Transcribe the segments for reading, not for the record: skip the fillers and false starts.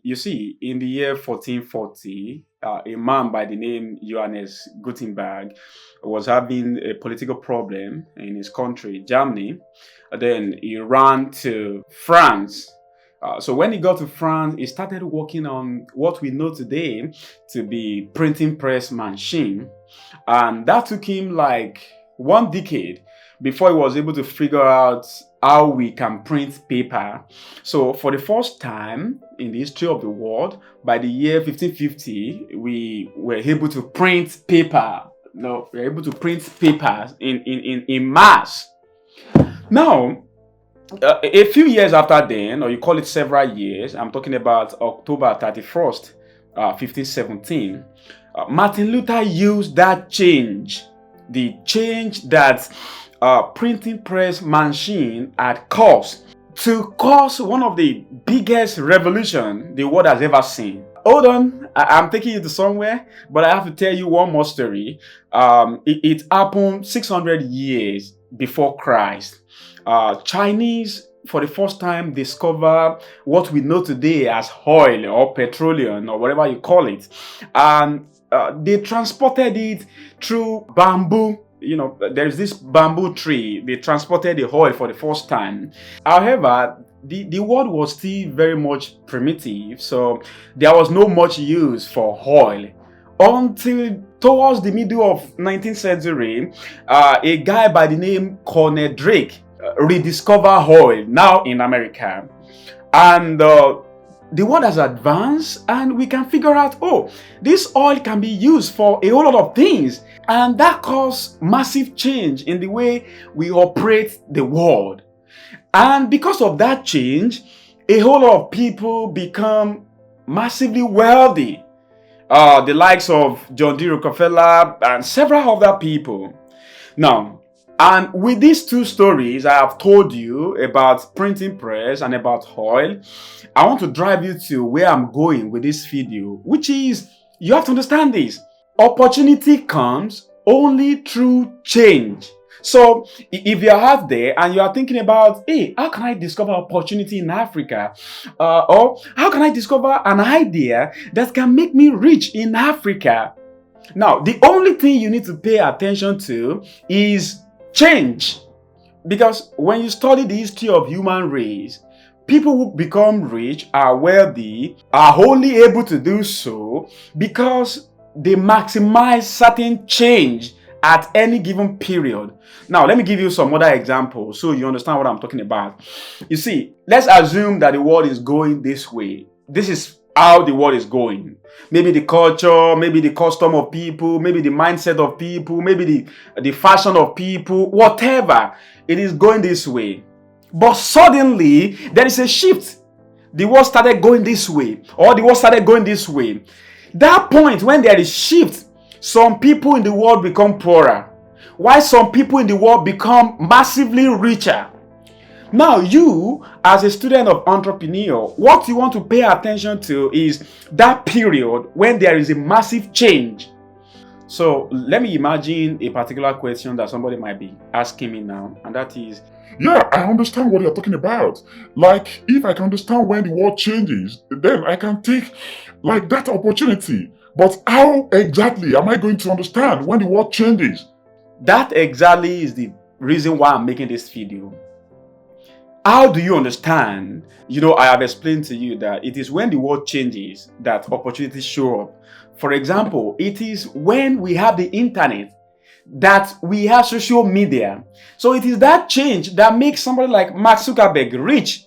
You see, in the year 1440, a man by the name Johannes Gutenberg was having a political problem in his country, Germany. Then he ran to France. So when he got to France, he started working on what we know today to be printing press machine. And that took him like 1 decade before he was able to figure out how we can print paper. So for the first time in the history of the world, by the year 1550, we were able to print paper. No, we were able to print papers in mass. Now, a few years after then, or you call it several years, I'm talking about October 31st, 1517, Martin Luther used that change, the change that printing press machine had caused, to cause one of the biggest revolution the world has ever seen. Hold on, I'm taking you to somewhere, but I have to tell you one more story. It happened 600 years before Christ. Chinese, for the first time, discover what we know today as oil or petroleum or whatever you call it, and they transported it through bamboo. You know, there's this bamboo tree. They transported the oil for the first time. However, the world was still very much primitive, so there was no much use for oil until towards the middle of 19th century. A guy by the name Cornell Drake rediscovered oil now in America, and the world has advanced, and we can figure out, oh, this oil can be used for a whole lot of things, and that caused massive change in the way we operate the world. And because of that change, a whole lot of people become massively wealthy. The likes of John D. Rockefeller and several other people. Now, and with these two stories I have told you about printing press and about oil, I want to drive you to where I'm going with this video, which is, you have to understand this. Opportunity comes only through change. So if you're out there and you are thinking about, hey, how can I discover opportunity in Africa? Or how can I discover an idea that can make me rich in Africa? Now, the only thing you need to pay attention to is change. Because when you study the history of human race, people who become rich, are wealthy, are only able to do so because they maximize certain change at any given period. Now, let me give you some other examples so you understand what I'm talking about. You see, let's assume that the world is going this way. This is how the world is going. Maybe the culture, maybe the custom of people, maybe the mindset of people, maybe the fashion of people, whatever. It is going this way. But suddenly, there is a shift. The world started going this way, or the world started going this way. That point when there is shift, some people in the world become poorer, while some people in the world become massively richer. Now, you, as a student of entrepreneur, what you want to pay attention to is that period when there is a massive change. So let me imagine a particular question that somebody might be asking me now, and that is, Yeah, I understand what you're talking about. Like, if I can understand when the world changes, then I can take, like, that opportunity. But how exactly am I going to understand when the world changes? that exactly is the reason why I'm making this video. How do you understand? You know, I have explained to you that it is when the world changes that opportunities show up. For example, it is when we have the internet that we have social media. So it is that change that makes somebody like Mark Zuckerberg rich.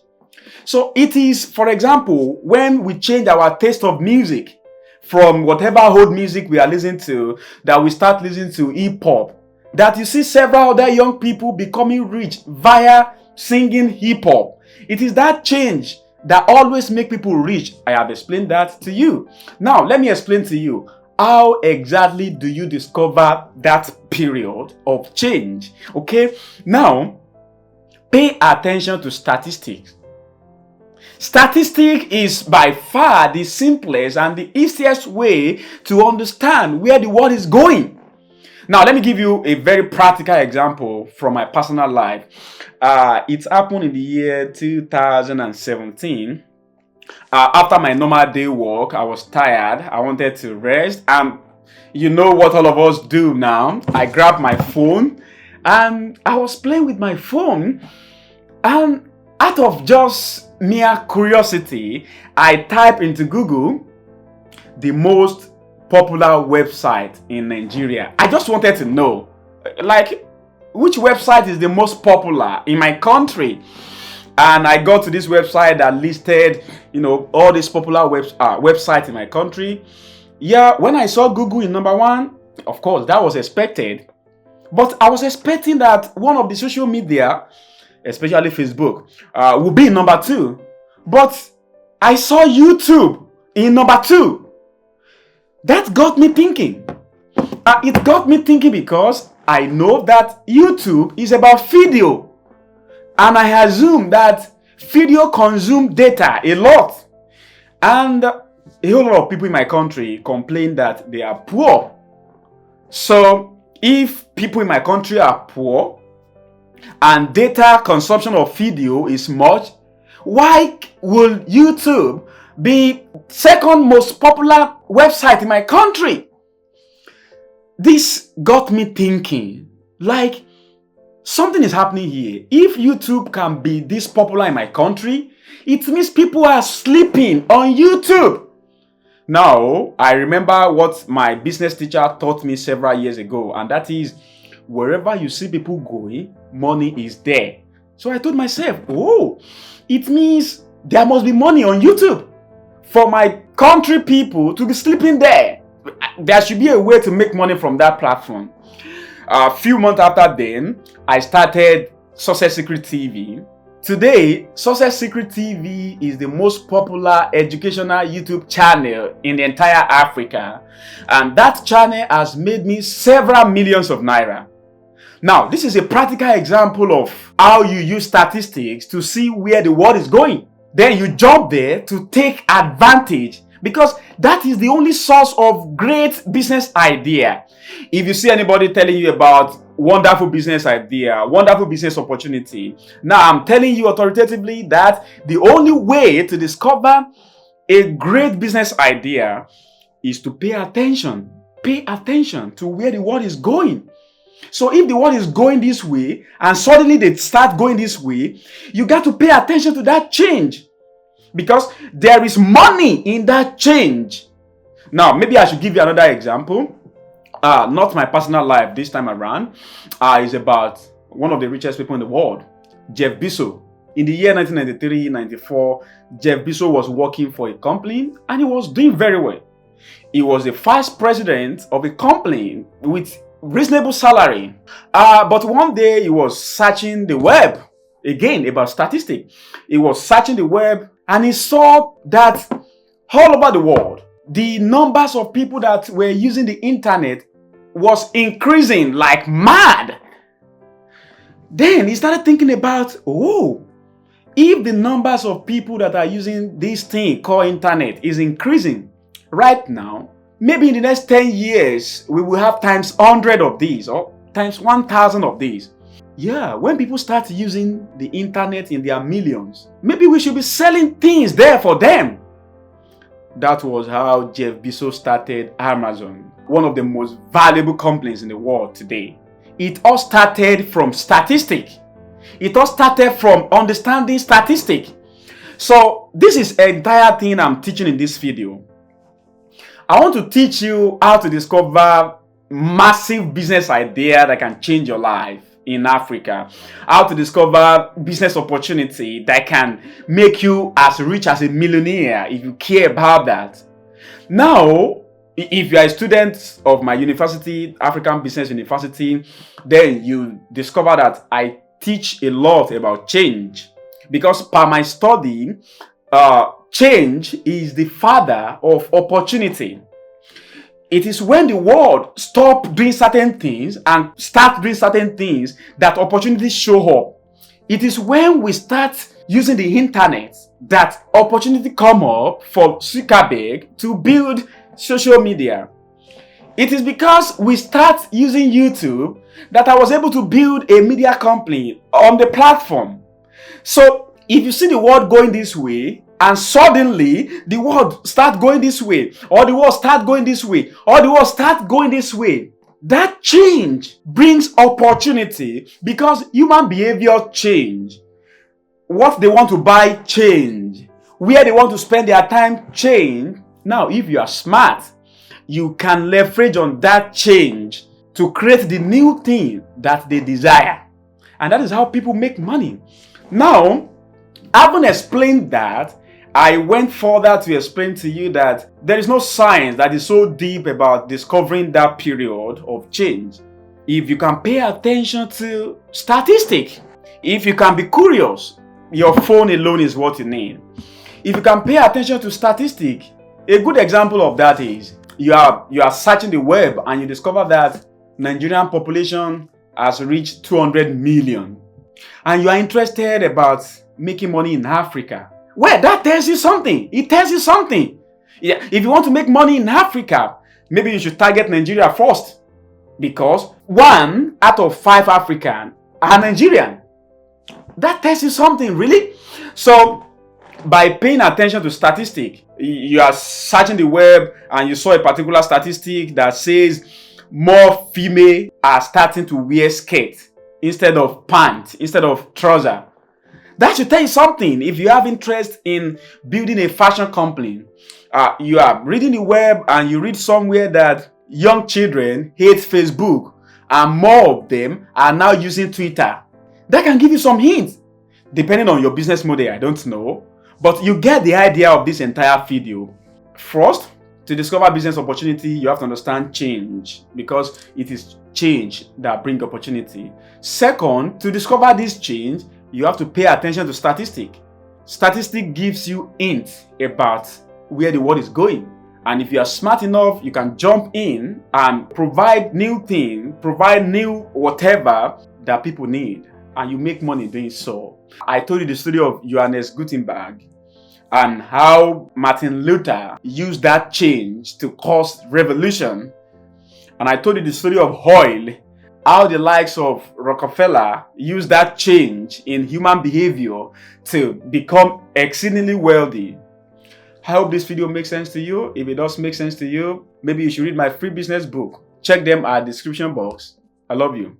So it is, for example, when we change our taste of music from whatever old music we are listening to, that we start listening to hip hop, that you see several other young people becoming rich via singing hip hop. It is that change that always make people rich. I have explained that to you. Now, let me explain to you, how exactly do you discover that period of change? Okay, now pay attention to statistics. Statistic is by far the simplest and the easiest way to understand where the world is going. Now, let me give you a very practical example from my personal life. It happened in the year 2017. After my normal day work, I was tired. I wanted to rest. And you know what all of us do now? I grabbed my phone and I was playing with my phone. And out of just mere curiosity, I type into Google the most popular website in Nigeria. I just wanted to know, like, which website is the most popular in my country. And I got to this website that listed, all these popular websites in my country. Yeah, when I saw Google in number one, of course, that was expected. But I was expecting that one of the social media, especially Facebook, would be in number two. But I saw YouTube in number two. That got me thinking. It got me thinking because I know that YouTube is about video. And I assume that video consume data a lot. And a whole lot of people in my country complain that they are poor. So if people in my country are poor and data consumption of video is much, why will YouTube be second most popular website in my country? This got me thinking, like, something is happening here. If YouTube can be this popular in my country, it means people are sleeping on YouTube. Now, I remember what my business teacher taught me several years ago, and that is, wherever you see people going, money is there. So I told myself, oh, it means there must be money on YouTube for my country people to be sleeping there. There should be a way to make money from that platform. A few months after then, I started Success Secret TV. Today, Success Secret TV is the most popular educational YouTube channel in the entire Africa. And that channel has made me several millions of naira. Now, this is a practical example of how you use statistics to see where the world is going. Then you jump there to take advantage, because that is the only source of great business idea. If you see anybody telling you about wonderful business idea, wonderful business opportunity, now I'm telling you authoritatively that the only way to discover a great business idea is to pay attention. Pay attention to where the world is going. So if the world is going this way and suddenly they start going this way, you got to pay attention to that change, because there is money in that change. Now, maybe I should give you another example. Not my personal life this time around. It's about one of the richest people in the world, Jeff Bezos. In the year 1993-94, Jeff Bezos was working for a company and he was doing very well. He was the vice president of a company with reasonable salary. But one day he was searching the web, again about statistics. He was searching the web and he saw that all over the world, the numbers of people that were using the internet was increasing like mad. Then he started thinking about, if the numbers of people that are using this thing called internet is increasing right now, maybe in the next 10 years, we will have times 100 of these or times 1,000 of these. Yeah, when people start using the internet in their millions, maybe we should be selling things there for them. That was how Jeff Bezos started Amazon, one of the most valuable companies in the world today. It all started from statistics. It all started from understanding statistics. So this is the entire thing I'm teaching in this video. I want to teach you how to discover massive business idea that can change your life in Africa. How to discover business opportunity that can make you as rich as a millionaire if you care about that. Now, if you are a student of my university, African Business University, then you discover that I teach a lot about change. Because per my study, change is the father of opportunity. It is when the world stops doing certain things and start doing certain things that opportunities show up. It is when we start using the internet that opportunity come up for Zuckerberg to build social media. It is because we start using YouTube that I was able to build a media company on the platform. So if you see the world going this way And suddenly the world start going this way, or the world start going this way, or the world start going this way. That change brings opportunity because human behavior change. What they want to buy change. Where they want to spend their time change. Now, if you are smart, you can leverage on that change to create the new thing that they desire. And that is how people make money. Now, having explained that, I went further to explain to you that there is no science that is so deep about discovering that period of change. If you can pay attention to statistics, if you can be curious, your phone alone is what you need. If you can pay attention to statistics, a good example of that is you are searching the web and you discover that Nigerian population has reached 200 million. And you are interested about making money in Africa. Well, that tells you something. It tells you something. Yeah, if you want to make money in Africa, maybe you should target Nigeria first. Because 1 out of 5 Africans are Nigerian. That tells you something, really. So, by paying attention to statistics, you are searching the web and you saw a particular statistic that says more female are starting to wear skirts instead of pants, instead of trousers. That should tell you something. If you have interest in building a fashion company, you are reading the web and you read somewhere that young children hate Facebook and more of them are now using Twitter. That can give you some hints. Depending on your business model, I don't know. But you get the idea of this entire video. First, to discover business opportunity, you have to understand change because it is change that brings opportunity. Second, to discover this change, you have to pay attention to statistics. Statistics gives you hints about where the world is going. And if you are smart enough, you can jump in and provide new things, provide new whatever that people need. And you make money doing so. I told you the story of Johannes Gutenberg and how Martin Luther used that change to cause revolution. And I told you the story of oil, how the likes of Rockefeller used that change in human behavior to become exceedingly wealthy. I hope this video makes sense to you. If it does make sense to you, maybe you should read my free business book. Check them at the description box. I love you.